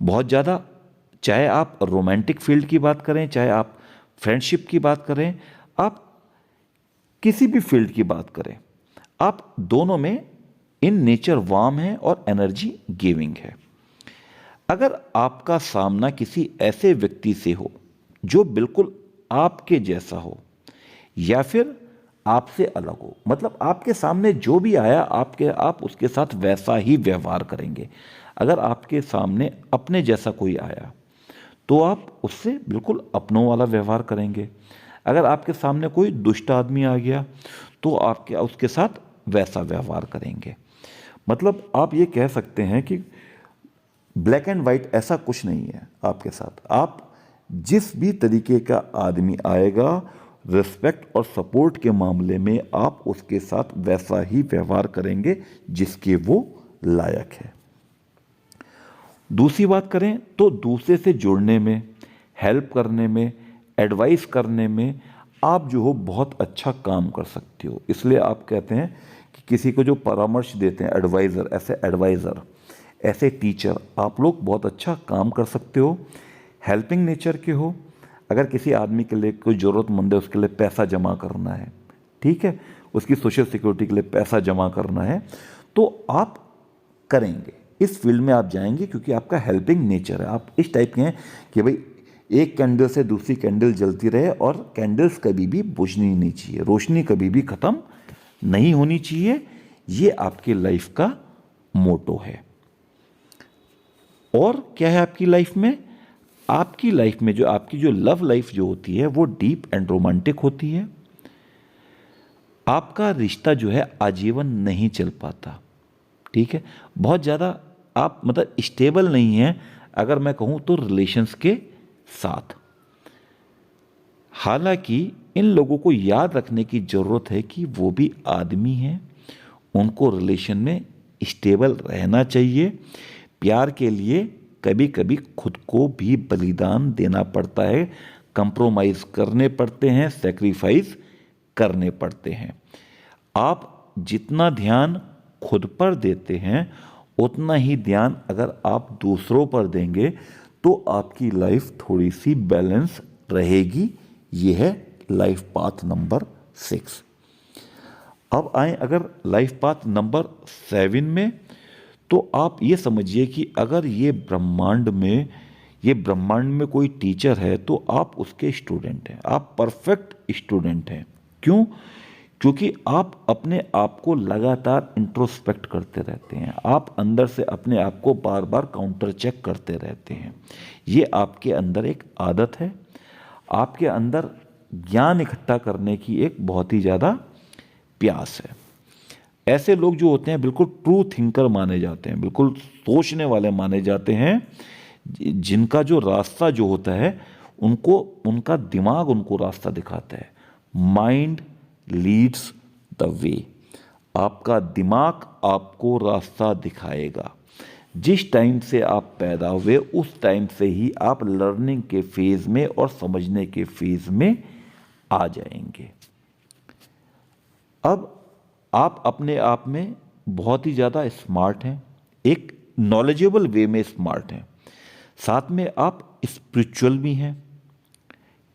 बहुत ज़्यादा, चाहे आप रोमांटिक फील्ड की बात करें, चाहे आप फ्रेंडशिप की बात करें, आप किसी भी फील्ड की बात करें, आप दोनों में इन नेचर वार्म है और एनर्जी गिविंग है। अगर आपका सामना किसी ऐसे व्यक्ति से हो जो बिल्कुल आपके जैसा हो या फिर आपसे अलग हो, मतलब आपके सामने जो भी आया आप उसके साथ वैसा ही व्यवहार करेंगे। अगर आपके सामने अपने जैसा कोई आया तो आप उससे बिल्कुल अपनों वाला व्यवहार करेंगे। अगर आपके सामने कोई दुष्ट आदमी आ गया तो आप उसके साथ वैसा व्यवहार करेंगे। मतलब आप ये कह सकते हैं कि ब्लैक एंड वाइट ऐसा कुछ नहीं है आपके साथ। आप जिस भी तरीके का आदमी आएगा, रिस्पेक्ट और सपोर्ट के मामले में आप उसके साथ वैसा ही व्यवहार करेंगे जिसके वो लायक है। दूसरी बात करें तो दूसरे से जुड़ने में, हेल्प करने में, एडवाइस करने में आप जो हो बहुत अच्छा काम कर सकते हो। इसलिए आप कहते हैं कि किसी को जो परामर्श देते हैं, एडवाइज़र, ऐसे टीचर, आप लोग बहुत अच्छा काम कर सकते हो। हेल्पिंग नेचर के हो, अगर किसी आदमी के लिए कोई ज़रूरतमंद है, उसके लिए पैसा जमा करना है, ठीक है, उसकी सोशल सिक्योरिटी के लिए पैसा जमा करना है, तो आप करेंगे, इस फील्ड में आप जाएंगे क्योंकि आपका हेल्पिंग नेचर है। आप इस टाइप के हैं कि भाई एक कैंडल से दूसरी कैंडल जलती रहे और कैंडल्स कभी भी बुझनी नहीं चाहिए, रोशनी कभी भी ख़त्म नहीं होनी चाहिए। ये आपकी लाइफ का मोटो है। और क्या है आपकी लाइफ में? आपकी लाइफ में जो आपकी जो लव लाइफ जो होती है वो डीप एंड रोमांटिक होती है। आपका रिश्ता जो है आजीवन नहीं चल पाता, ठीक है। बहुत ज़्यादा आप मतलब स्टेबल नहीं है अगर मैं कहूँ तो रिलेशंस के साथ। हालांकि इन लोगों को याद रखने की ज़रूरत है कि वो भी आदमी हैं, उनको रिलेशन में स्टेबल रहना चाहिए। प्यार के लिए कभी कभी खुद को भी बलिदान देना पड़ता है, कंप्रोमाइज़ करने पड़ते हैं, सेक्रीफाइस करने पड़ते हैं। आप जितना ध्यान खुद पर देते हैं उतना ही ध्यान अगर आप दूसरों पर देंगे तो आपकी लाइफ थोड़ी सी बैलेंस रहेगी। ये है लाइफ पाथ नंबर 6। अब आए अगर लाइफ पाथ नंबर 7 में, तो आप ये समझिए कि अगर ये ब्रह्मांड में कोई टीचर है तो आप उसके स्टूडेंट हैं, आप परफेक्ट स्टूडेंट हैं। क्यों? क्योंकि आप अपने आप को लगातार इंट्रोस्पेक्ट करते रहते हैं, आप अंदर से अपने आप को बार बार काउंटर चेक करते रहते हैं। ये आपके अंदर एक आदत है, आपके अंदर ज्ञान इकट्ठा करने की एक बहुत ही ज़्यादा प्यास है। ऐसे लोग जो होते हैं बिल्कुल ट्रू थिंकर माने जाते हैं, बिल्कुल सोचने वाले माने जाते हैं, जिनका जो रास्ता जो होता है उनको उनका दिमाग उनको रास्ता दिखाता है। Mind leads the way. आपका दिमाग आपको रास्ता दिखाएगा। जिस टाइम से आप पैदा हुए उस टाइम से ही आप लर्निंग के फेज़ में और समझने के फेज़ में आ जाएंगे। अब आप अपने आप में बहुत ही ज़्यादा स्मार्ट हैं, एक नॉलेजेबल वे में स्मार्ट हैं, साथ में आप स्पिरिचुअल भी हैं।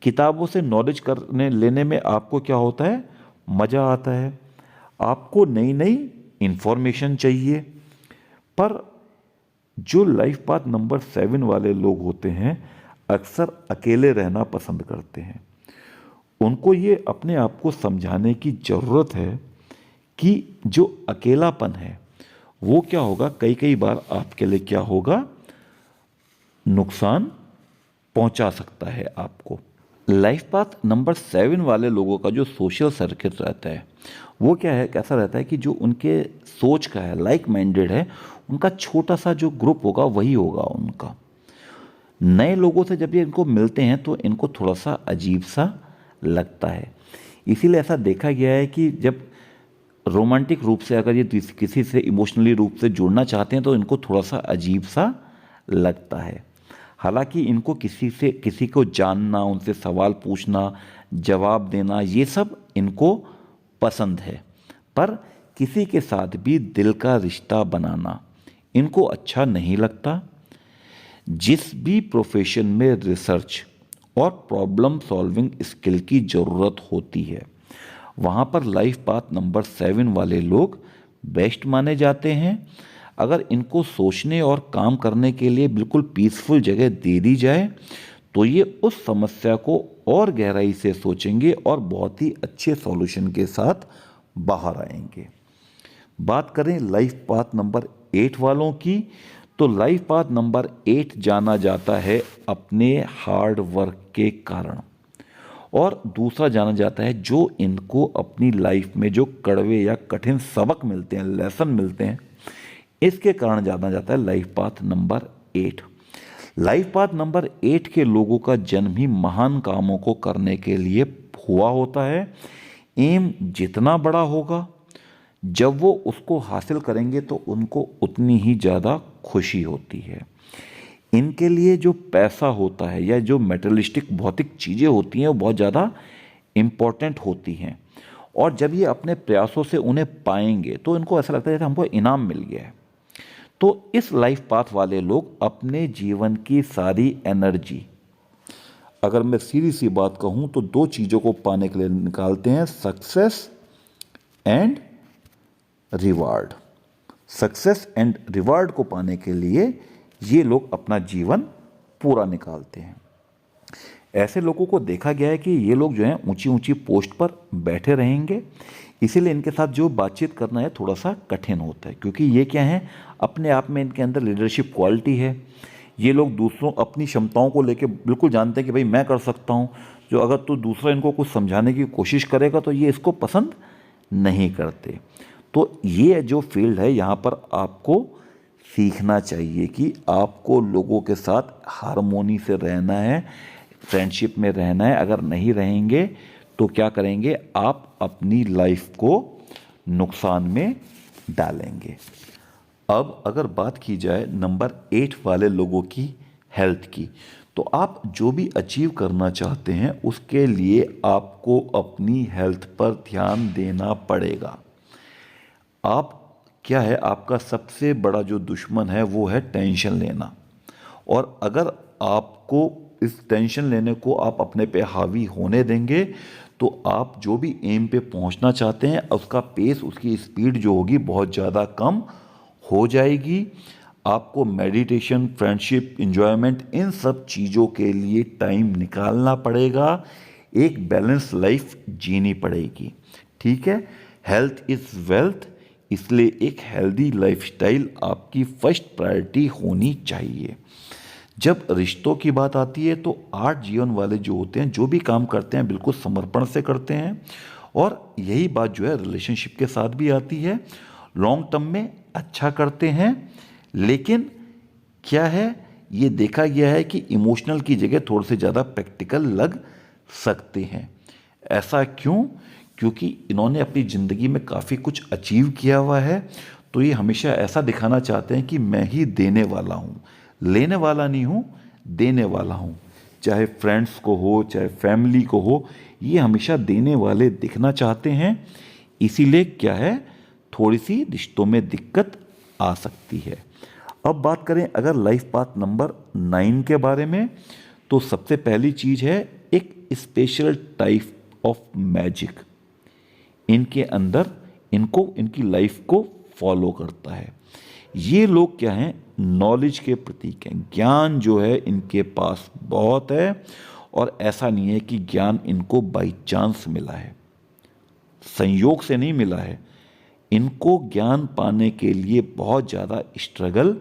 किताबों से नॉलेज करने लेने में आपको क्या होता है? मज़ा आता है। आपको नई नई इंफॉर्मेशन चाहिए। पर जो लाइफ पाथ नंबर 7 वाले लोग होते हैं अक्सर अकेले रहना पसंद करते हैं। उनको ये अपने आप को समझाने की ज़रूरत है कि जो अकेलापन है वो क्या होगा, कई कई बार आपके लिए क्या होगा, नुकसान पहुंचा सकता है आपको। लाइफ पाथ नंबर 7 वाले लोगों का जो सोशल सर्किल रहता है वो क्या है, कैसा रहता है कि जो उनके सोच का है, लाइक माइंडेड है, उनका छोटा सा जो ग्रुप होगा वही होगा उनका। नए लोगों से जब ये इनको मिलते हैं तो इनको थोड़ा सा अजीब सा लगता है। इसीलिए ऐसा देखा गया है कि जब रोमांटिक रूप से अगर ये किसी से इमोशनली रूप से जुड़ना चाहते हैं तो इनको थोड़ा सा अजीब सा लगता है। हालांकि इनको किसी को जानना, उनसे सवाल पूछना, जवाब देना, ये सब इनको पसंद है। पर किसी के साथ भी दिल का रिश्ता बनाना इनको अच्छा नहीं लगता। जिस भी प्रोफेशन में रिसर्च और प्रॉब्लम सॉल्विंग स्किल की ज़रूरत होती है वहाँ पर लाइफ पाथ नंबर 7 वाले लोग बेस्ट माने जाते हैं। अगर इनको सोचने और काम करने के लिए बिल्कुल पीसफुल जगह दे दी जाए तो ये उस समस्या को और गहराई से सोचेंगे और बहुत ही अच्छे सॉल्यूशन के साथ बाहर आएंगे। बात करें लाइफ पाथ नंबर 8 वालों की, तो लाइफ पाथ नंबर 8 जाना जाता है अपने हार्ड वर्क के कारण, और दूसरा जाना जाता है जो इनको अपनी लाइफ में जो कड़वे या कठिन सबक मिलते हैं, लेसन मिलते हैं, इसके कारण जाना जाता है life path number 8। Life path number 8 के लोगों का जन्म ही महान कामों को करने के लिए हुआ होता है। एम जितना बड़ा होगा, जब वो उसको हासिल करेंगे तो उनको उतनी ही ज़्यादा खुशी होती है। इनके लिए जो पैसा होता है या जो मेटेरियलिस्टिक भौतिक चीज़ें होती हैं वो बहुत ज़्यादा इम्पोर्टेंट होती हैं, और जब ये अपने प्रयासों से उन्हें पाएंगे तो इनको ऐसा लगता है जैसे हमको इनाम मिल गया है। तो इस लाइफ पाथ वाले लोग अपने जीवन की सारी एनर्जी, अगर मैं सीधी सी बात कहूँ तो 2 चीज़ों को पाने के लिए निकालते हैं, success and reward. Success and reward को पाने के लिए ये लोग अपना जीवन पूरा निकालते हैं। ऐसे लोगों को देखा गया है कि ये लोग जो हैं ऊंची ऊंची पोस्ट पर बैठे रहेंगे, इसीलिए इनके साथ जो बातचीत करना है थोड़ा सा कठिन होता है, क्योंकि ये क्या है, अपने आप में इनके अंदर लीडरशिप क्वालिटी है। ये लोग दूसरों अपनी क्षमताओं को लेके बिल्कुल जानते हैं कि भाई मैं कर सकता हूँ। जो अगर तो दूसरा इनको कुछ समझाने की कोशिश करेगा तो ये इसको पसंद नहीं करते। तो ये जो फील्ड है यहाँ पर आपको सीखना चाहिए कि आपको लोगों के साथ हारमोनी से रहना है, फ्रेंडशिप में रहना है। अगर नहीं रहेंगे तो क्या करेंगे, आप अपनी लाइफ को नुकसान में डालेंगे। अब अगर बात की जाए नंबर 8 वाले लोगों की हेल्थ की, तो आप जो भी अचीव करना चाहते हैं उसके लिए आपको अपनी हेल्थ पर ध्यान देना पड़ेगा। आप क्या है, आपका सबसे बड़ा जो दुश्मन है वो है टेंशन लेना। और अगर आपको इस टेंशन लेने को आप अपने पे हावी होने देंगे तो आप जो भी एम पे पहुंचना चाहते हैं उसका पेस, उसकी स्पीड जो होगी बहुत ज़्यादा कम हो जाएगी। आपको मेडिटेशन, फ्रेंडशिप, एंजॉयमेंट, इन सब चीज़ों के लिए टाइम निकालना पड़ेगा। एक बैलेंस लाइफ जीनी पड़ेगी। ठीक है, हेल्थ इज़ वेल्थ, इसलिए एक हेल्दी लाइफस्टाइल आपकी फर्स्ट प्रायोरिटी होनी चाहिए। जब रिश्तों की बात आती है तो 8 जीवन वाले जो होते हैं, जो भी काम करते हैं बिल्कुल समर्पण से करते हैं। और यही बात जो है रिलेशनशिप के साथ भी आती है। लॉन्ग टर्म में अच्छा करते हैं, लेकिन क्या है, ये देखा गया है कि इमोशनल की जगह थोड़े से ज़्यादा प्रैक्टिकल लग सकते हैं। ऐसा क्यों? क्योंकि इन्होंने अपनी ज़िंदगी में काफ़ी कुछ अचीव किया हुआ है, तो ये हमेशा ऐसा दिखाना चाहते हैं कि मैं ही देने वाला हूँ, लेने वाला नहीं हूँ, देने वाला हूँ। चाहे फ्रेंड्स को हो, चाहे फैमिली को हो, ये हमेशा देने वाले दिखना चाहते हैं। इसीलिए क्या है, थोड़ी सी रिश्तों में दिक्कत आ सकती है। अब बात करें अगर लाइफ पाथ नंबर 9 के बारे में, तो सबसे पहली चीज़ है एक स्पेशल टाइप ऑफ मैजिक इनके अंदर, इनको इनकी लाइफ को फॉलो करता है। ये लोग क्या हैं, नॉलेज के प्रतीक हैं। ज्ञान जो है इनके पास बहुत है, और ऐसा नहीं है कि ज्ञान इनको बाई चांस मिला है, संयोग से नहीं मिला है। इनको ज्ञान पाने के लिए बहुत ज़्यादा स्ट्रगल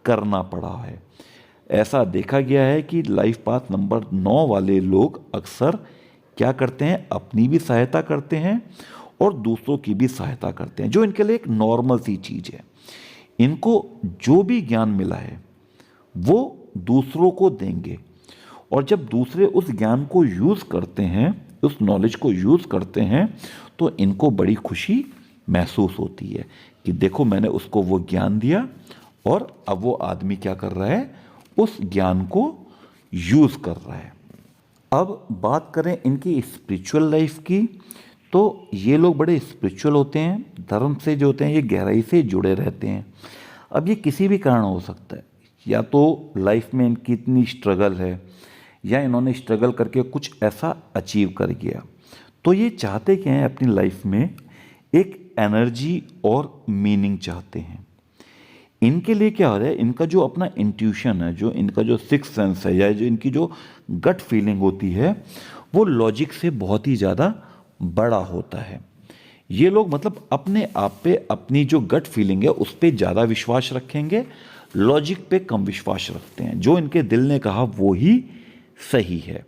करना पड़ा है। ऐसा देखा गया है कि लाइफ पाथ नंबर 9 वाले लोग अक्सर क्या करते हैं, अपनी भी सहायता करते हैं और दूसरों की भी सहायता करते हैं, जो इनके लिए एक नॉर्मल सी चीज़ है। इनको जो भी ज्ञान मिला है वो दूसरों को देंगे, और जब दूसरे उस ज्ञान को यूज़ करते हैं, उस नॉलेज को यूज़ करते हैं, तो इनको बड़ी खुशी महसूस होती है कि देखो मैंने उसको वो ज्ञान दिया और अब वो आदमी क्या कर रहा है, उस ज्ञान को यूज़ कर रहा है। अब बात करें इनकी स्पिरिचुअल लाइफ की, तो ये लोग बड़े स्पिरिचुअल होते हैं, धर्म से जो होते हैं ये गहराई से जुड़े रहते हैं। अब ये किसी भी कारण हो सकता है, या तो लाइफ में इनकी इतनी स्ट्रगल है, या इन्होंने स्ट्रगल करके कुछ ऐसा अचीव कर गया, तो ये चाहते क्या हैं अपनी लाइफ में, एक एनर्जी और मीनिंग चाहते हैं। इनके लिए क्या हो रहा है, इनका जो अपना इंट्यूशन है, जो इनका जो सिक्स सेंस है, या जो इनकी जो गट फीलिंग होती है, वो लॉजिक से बहुत ही ज़्यादा बड़ा होता है। ये लोग मतलब अपने आप पे, अपनी जो गट फीलिंग है उस पर ज़्यादा विश्वास रखेंगे, लॉजिक पे कम विश्वास रखते हैं। जो इनके दिल ने कहा वो ही सही है।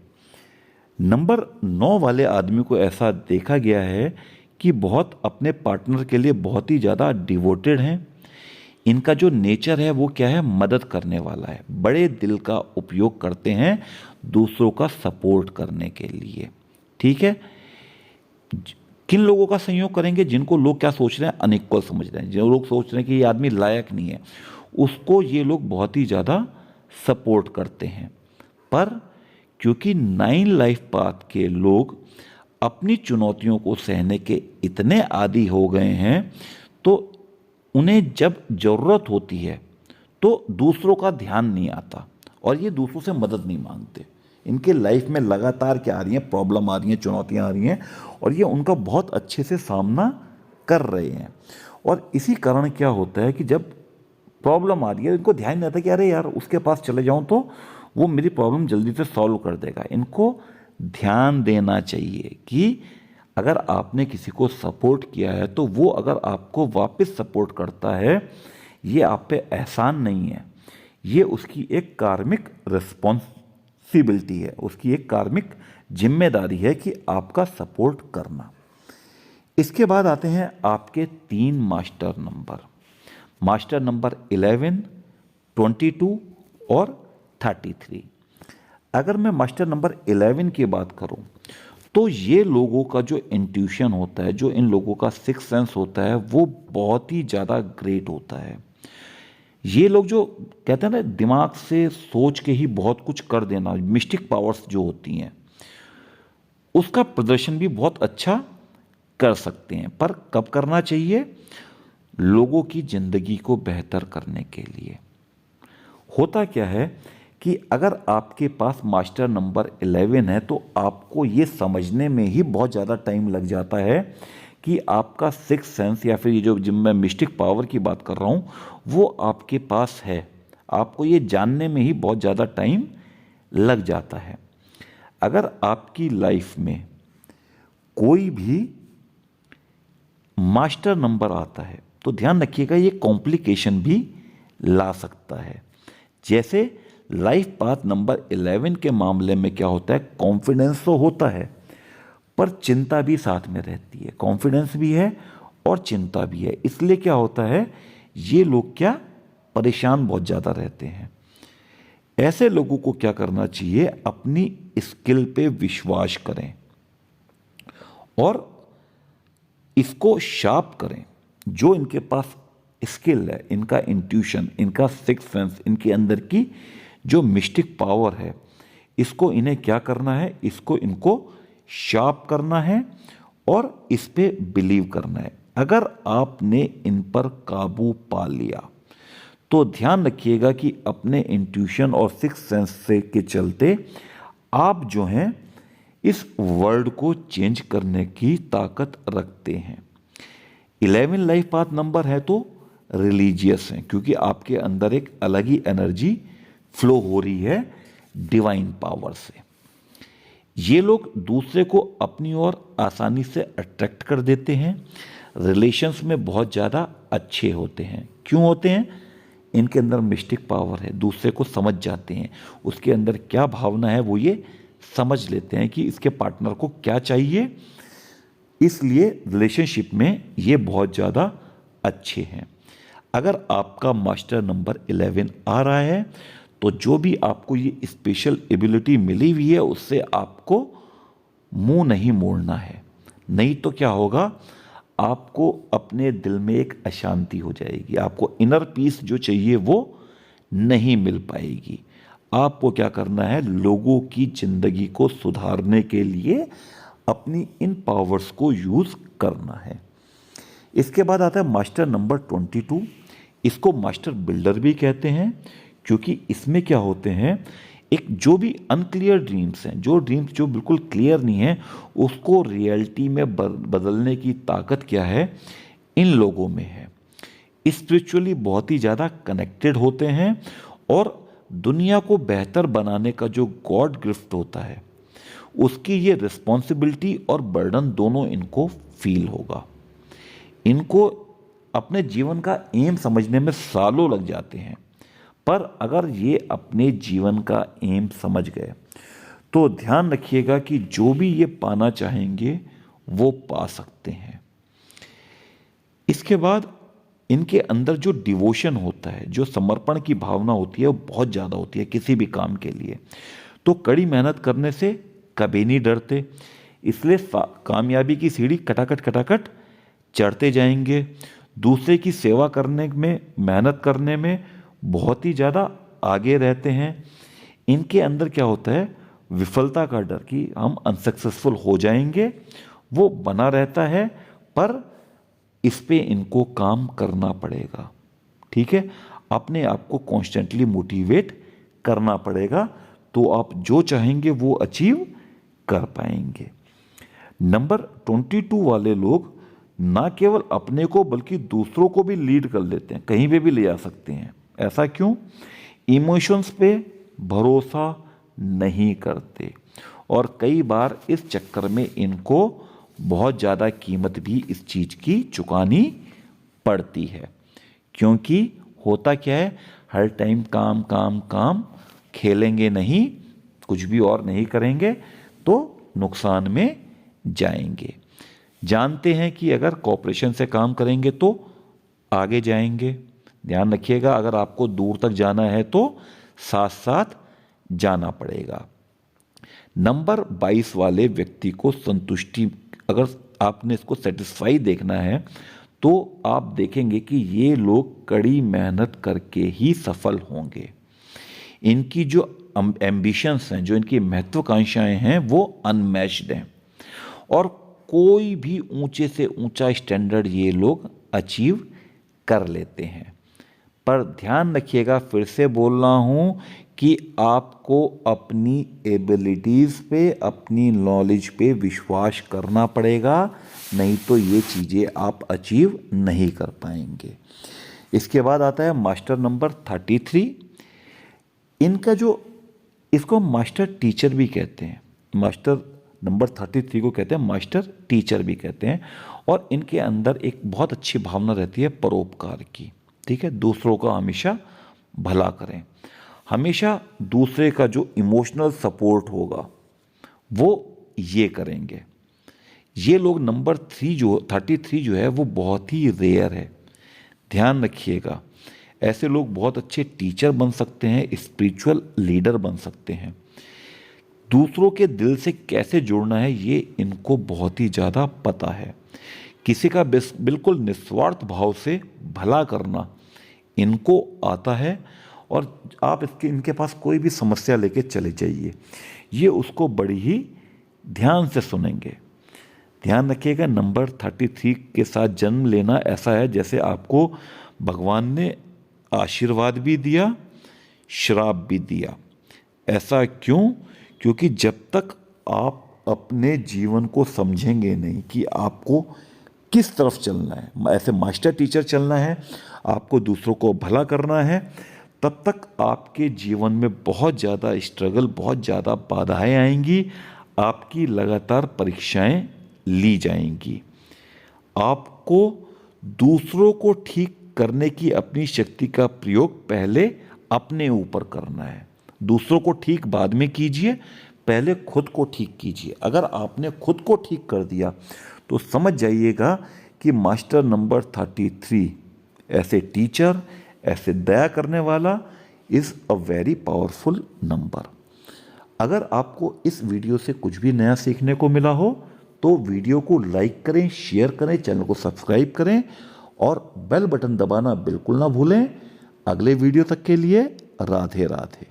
नंबर 9 वाले आदमी को ऐसा देखा गया है कि बहुत अपने पार्टनर के लिए बहुत ही ज़्यादा डिवोटेड हैं। इनका जो नेचर है वो क्या है, मदद करने वाला है, बड़े दिल का उपयोग करते हैं दूसरों का सपोर्ट करने के लिए। ठीक है, किन लोगों का सहयोग करेंगे, जिनको लोग क्या सोच रहे हैं, अनइक्वल समझ रहे हैं, जो लोग सोच रहे हैं कि ये आदमी लायक नहीं है, उसको ये लोग बहुत ही ज़्यादा सपोर्ट करते हैं। पर क्योंकि 9 लाइफ पाथ के लोग अपनी चुनौतियों को सहने के इतने आदी हो गए हैं, तो उन्हें जब ज़रूरत होती है तो दूसरों का ध्यान नहीं आता, और ये दूसरों से मदद नहीं मांगते। इनके लाइफ में लगातार क्या आ रही हैं, प्रॉब्लम आ रही हैं, चुनौतियाँ आ रही हैं, और ये उनका बहुत अच्छे से सामना कर रहे हैं। और इसी कारण क्या होता है कि जब प्रॉब्लम आ रही है, इनको ध्यान नहीं आता कि अरे यार उसके पास चले जाऊँ तो वो मेरी प्रॉब्लम जल्दी से सॉल्व कर देगा। इनको ध्यान देना चाहिए कि अगर आपने किसी को सपोर्ट किया है तो वो अगर आपको वापस सपोर्ट करता है, ये आप पे एहसान नहीं है, ये उसकी एक कार्मिक रिस्पॉन्सिबिलिटी है, उसकी एक कार्मिक जिम्मेदारी है कि आपका सपोर्ट करना। इसके बाद आते हैं आपके 3 मास्टर नंबर। मास्टर नंबर 11, 22 और 33। अगर मैं मास्टर नंबर 11 की बात करूं तो ये लोगों का जो इंट्यूशन होता है, जो इन लोगों का सिक्स सेंस होता है, वो बहुत ही ज़्यादा ग्रेट होता है। ये लोग जो कहते हैं ना, दिमाग से सोच के ही बहुत कुछ कर देना, मिस्टिक पावर्स जो होती हैं, उसका प्रदर्शन भी बहुत अच्छा कर सकते हैं। पर कब करना चाहिए? लोगों की ज़िंदगी को बेहतर करने के लिए। होता क्या है कि अगर आपके पास मास्टर नंबर 11 है तो आपको ये समझने में ही बहुत ज़्यादा टाइम लग जाता है कि आपका सिक्स सेंस या फिर ये जो मैं मिस्टिक पावर की बात कर रहा हूँ वो आपके पास है। आपको ये जानने में ही बहुत ज़्यादा टाइम लग जाता है। अगर आपकी लाइफ में कोई भी मास्टर नंबर आता है तो ध्यान रखिएगा, ये कॉम्प्लिकेशन भी ला सकता है। जैसे लाइफ पाथ नंबर 11 के मामले में क्या होता है, कॉन्फिडेंस तो होता है पर चिंता भी साथ में रहती है। कॉन्फिडेंस भी है और चिंता भी है, इसलिए क्या होता है, ये लोग क्या परेशान बहुत ज़्यादा रहते हैं। ऐसे लोगों को क्या करना चाहिए, अपनी स्किल पे विश्वास करें और इसको शार्प करें। जो इनके पास स्किल है, इनका इंट्यूशन, इनका सिक्स सेंस, इनके अंदर की जो मिस्टिक पावर है, इसको इन्हें क्या करना है, इसको इनको शार्प करना है और इस पे बिलीव करना है। अगर आपने इन पर काबू पा लिया तो ध्यान रखिएगा कि अपने इंट्यूशन और सिक्स सेंस से के चलते आप जो हैं इस वर्ल्ड को चेंज करने की ताकत रखते हैं। 11 लाइफ पाथ नंबर है तो रिलीजियस हैं, क्योंकि आपके अंदर एक अलग ही एनर्जी फ्लो हो रही है डिवाइन पावर से। ये लोग दूसरे को अपनी ओर आसानी से अट्रैक्ट कर देते हैं। रिलेशंस में बहुत ज़्यादा अच्छे होते हैं। क्यों होते हैं? इनके अंदर मिस्टिक पावर है, दूसरे को समझ जाते हैं, उसके अंदर क्या भावना है वो ये समझ लेते हैं कि इसके पार्टनर को क्या चाहिए, इसलिए रिलेशनशिप में ये बहुत ज़्यादा अच्छे हैं। अगर आपका मास्टर नंबर 11 आ रहा है तो जो भी आपको ये स्पेशल एबिलिटी मिली हुई है उससे आपको मुंह नहीं मोड़ना है, नहीं तो क्या होगा, आपको अपने दिल में एक अशांति हो जाएगी, आपको इनर पीस जो चाहिए वो नहीं मिल पाएगी। आपको क्या करना है, लोगों की ज़िंदगी को सुधारने के लिए अपनी इन पावर्स को यूज़ करना है। इसके बाद आता है मास्टर नंबर 22। इसको मास्टर बिल्डर भी कहते हैं, क्योंकि इसमें क्या होते हैं, एक जो भी अनक्लियर ड्रीम्स हैं, जो ड्रीम्स जो बिल्कुल क्लियर नहीं है, उसको रियलिटी में बदलने की ताकत क्या है, इन लोगों में है। स्पिरिचुअली बहुत ही ज़्यादा कनेक्टेड होते हैं और दुनिया को बेहतर बनाने का जो गॉड गिफ्ट होता है उसकी ये रिस्पॉन्सिबिलिटी और बर्डन दोनों इनको फील होगा। इनको अपने जीवन का एम समझने में सालों लग जाते हैं, पर अगर ये अपने जीवन का एम समझ गए तो ध्यान रखिएगा कि जो भी ये पाना चाहेंगे वो पा सकते हैं। इसके बाद इनके अंदर जो डिवोशन होता है, जो समर्पण की भावना होती है वो बहुत ज़्यादा होती है किसी भी काम के लिए। तो कड़ी मेहनत करने से कभी नहीं डरते, इसलिए कामयाबी की सीढ़ी खटाखट खटाखट चढ़ते जाएंगे। दूसरे की सेवा करने में, मेहनत करने में बहुत ही ज़्यादा आगे रहते हैं। इनके अंदर क्या होता है, विफलता का डर कि हम अनसक्सेसफुल हो जाएंगे वो बना रहता है, पर इस पे इनको काम करना पड़ेगा। ठीक है, अपने आप को कॉन्स्टेंटली मोटिवेट करना पड़ेगा, तो आप जो चाहेंगे वो अचीव कर पाएंगे। नंबर 22 वाले लोग ना केवल अपने को बल्कि दूसरों को भी लीड कर लेते हैं, कहीं पे भी ले जा सकते हैं। ऐसा क्यों? इमोशंस पे भरोसा नहीं करते और कई बार इस चक्कर में इनको बहुत ज़्यादा कीमत भी इस चीज़ की चुकानी पड़ती है। क्योंकि होता क्या है, हर टाइम काम काम काम, खेलेंगे नहीं, कुछ भी और नहीं करेंगे तो नुकसान में जाएंगे। जानते हैं कि अगर कॉर्पोरेशन से काम करेंगे तो आगे जाएंगे। ध्यान रखिएगा, अगर आपको दूर तक जाना है तो साथ साथ जाना पड़ेगा। नंबर 22 वाले व्यक्ति को संतुष्टि, अगर आपने इसको सेटिस्फाई देखना है तो आप देखेंगे कि ये लोग कड़ी मेहनत करके ही सफल होंगे। इनकी जो एम्बिशंस हैं, जो इनकी महत्वाकांक्षाएं हैं, वो अनमैच्ड हैं और कोई भी ऊंचे से ऊंचा स्टैंडर्ड ये लोग अचीव कर लेते हैं। पर ध्यान रखिएगा, फिर से बोल रहा हूँ कि आपको अपनी एबिलिटीज़ पे, अपनी नॉलेज पे विश्वास करना पड़ेगा, नहीं तो ये चीज़ें आप अचीव नहीं कर पाएंगे। इसके बाद आता है मास्टर नंबर 33। इनका जो, इसको मास्टर टीचर भी कहते हैं, मास्टर नंबर 33 को कहते हैं मास्टर टीचर भी कहते हैं। और इनके अंदर एक बहुत अच्छी भावना रहती है परोपकार की। ठीक है, दूसरों का हमेशा भला करें, हमेशा दूसरे का जो इमोशनल सपोर्ट होगा वो ये करेंगे। ये लोग नंबर 33 जो है वो बहुत ही रेयर है। ध्यान रखिएगा, ऐसे लोग बहुत अच्छे टीचर बन सकते हैं, स्पिरिचुअल लीडर बन सकते हैं। दूसरों के दिल से कैसे जुड़ना है ये इनको बहुत ही ज़्यादा पता है। किसी का बिल्कुल निस्वार्थ भाव से भला करना इनको आता है। और आप इनके पास कोई भी समस्या लेके चले जाइए, ये उसको बड़ी ही ध्यान से सुनेंगे। ध्यान रखिएगा, नंबर 33 के साथ जन्म लेना ऐसा है जैसे आपको भगवान ने आशीर्वाद भी दिया, श्राप भी दिया। ऐसा क्यों? क्योंकि जब तक आप अपने जीवन को समझेंगे नहीं कि आपको किस तरफ चलना है, ऐसे मास्टर टीचर चलना है, आपको दूसरों को भला करना है, तब तक आपके जीवन में बहुत ज़्यादा स्ट्रगल, बहुत ज़्यादा बाधाएं आएंगी, आपकी लगातार परीक्षाएं ली जाएंगी। आपको दूसरों को ठीक करने की अपनी शक्ति का प्रयोग पहले अपने ऊपर करना है। दूसरों को ठीक बाद में कीजिए, पहले खुद को ठीक कीजिए। अगर आपने खुद को ठीक कर दिया तो समझ जाइएगा कि मास्टर नंबर 33 ऐसे टीचर, ऐसे दया करने वाला is a very powerful number. अगर आपको इस वीडियो से कुछ भी नया सीखने को मिला हो तो वीडियो को लाइक करें, शेयर करें, चैनल को सब्सक्राइब करें और बेल बटन दबाना बिल्कुल ना भूलें। अगले वीडियो तक के लिए राधे राधे।